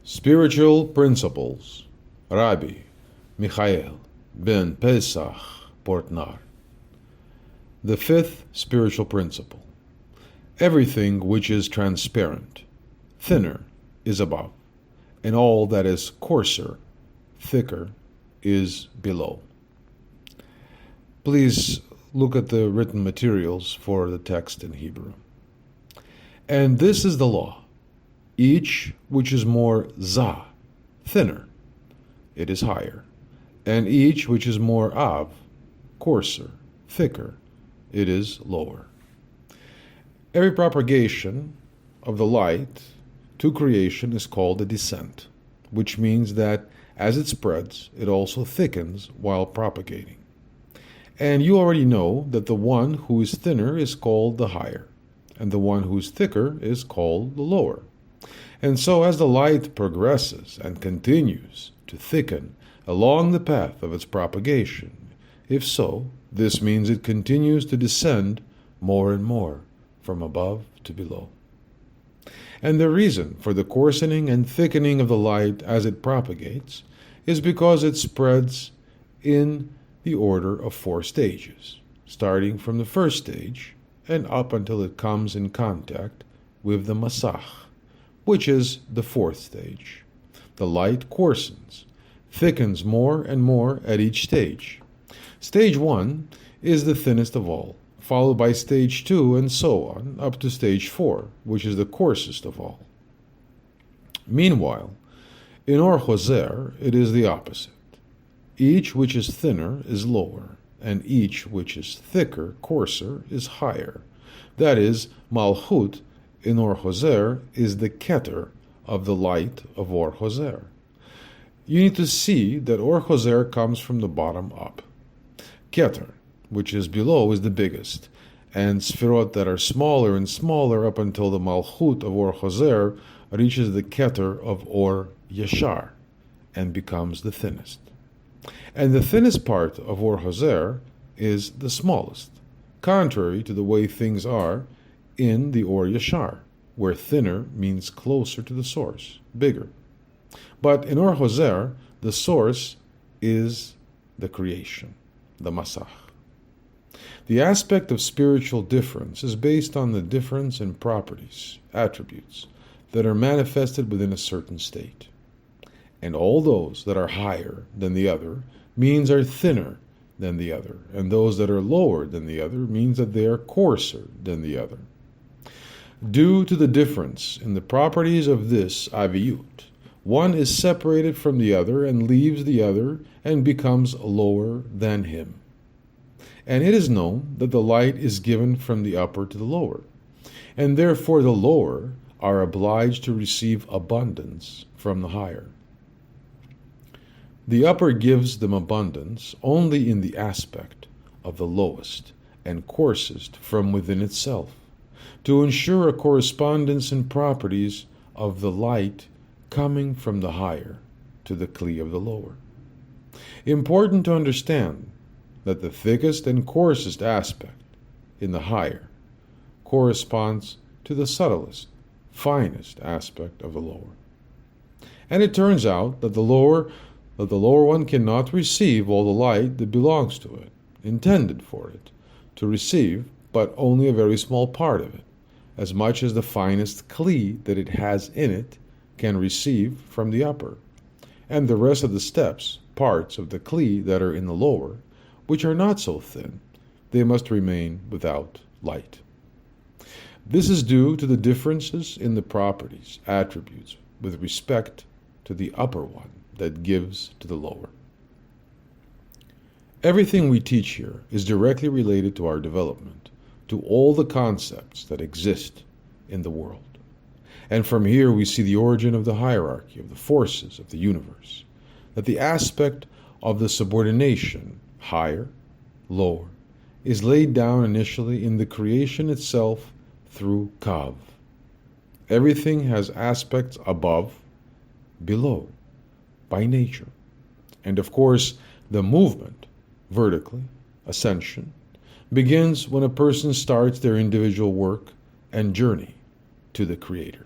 Spiritual Principles, Rabbi Michael-ben-Pesach, Portnaar. The fifth spiritual principle. Everything which is transparent, thinner, is above, and all that is coarser, thicker, is below. Please look at the written materials for the text in Hebrew. And this is the law. Each which is more za, thinner, it is higher, and each which is more av, coarser, thicker, it is lower. Every propagation of the light to creation is called a descent, which means that as it spreads, it also thickens while propagating. And you already know that the one who is thinner is called the higher, and the one who is thicker is called the lower. And so as the light progresses and continues to thicken along the path of its propagation, if so, this means it continues to descend more and more from above to below. And the reason for the coarsening and thickening of the light as it propagates is because it spreads in the order of 4 stages, starting from the first stage and up until it comes in contact with the Masach, which is the 4th stage. The light coarsens, thickens more and more at each stage. Stage 1 is the thinnest of all, followed by stage 2 and so on, up to stage 4, which is the coarsest of all. Meanwhile, in Or Hoser, it is the opposite. Each which is thinner is lower, and each which is thicker, coarser, is higher. That is, Malchut in Or Hoser is the keter of the light of Or Hoser. You need to see that Or Hoser comes from the bottom up. Keter, which is below, is the biggest, and Sfirot that are smaller and smaller up until the Malchut of Or Hoser reaches the keter of Or Yeshar and becomes the thinnest. And the thinnest part of Or Hoser is the smallest, contrary to the way things are in the Or Yeshar, where thinner means closer to the source, bigger. But in Or Hoser, the source is the creation, the Masach. The aspect of spiritual difference is based on the difference in properties, attributes, that are manifested within a certain state. And all those that are higher than the other means are thinner than the other, and those that are lower than the other means that they are coarser than the other. Due to the difference in the properties of this aviyut, one is separated from the other and leaves the other and becomes lower than him. And it is known that the light is given from the upper to the lower, and therefore the lower are obliged to receive abundance from the higher. The upper gives them abundance only in the aspect of the lowest and coarsest from within itself, to ensure a correspondence in properties of the light coming from the higher to the kli of the lower. Important to understand that the thickest and coarsest aspect in the higher corresponds to the subtlest, finest aspect of the lower. And it turns out that the lower one cannot receive all the light that belongs to it, intended for it to receive, but only a very small part of it, as much as the finest kli that it has in it can receive from the upper, and the rest of the steps, parts of the kli that are in the lower, which are not so thin, they must remain without light. This is due to the differences in the properties, attributes, with respect to the upper one that gives to the lower. Everything we teach here is directly related to our development, to all the concepts that exist in the world. And from here we see the origin of the hierarchy of the forces of the universe, that the aspect of the subordination, higher, lower, is laid down initially in the creation itself through Kav. Everything has aspects above, below, by nature. And of course, the movement, vertically, ascension, begins when a person starts their individual work and journey to the Creator.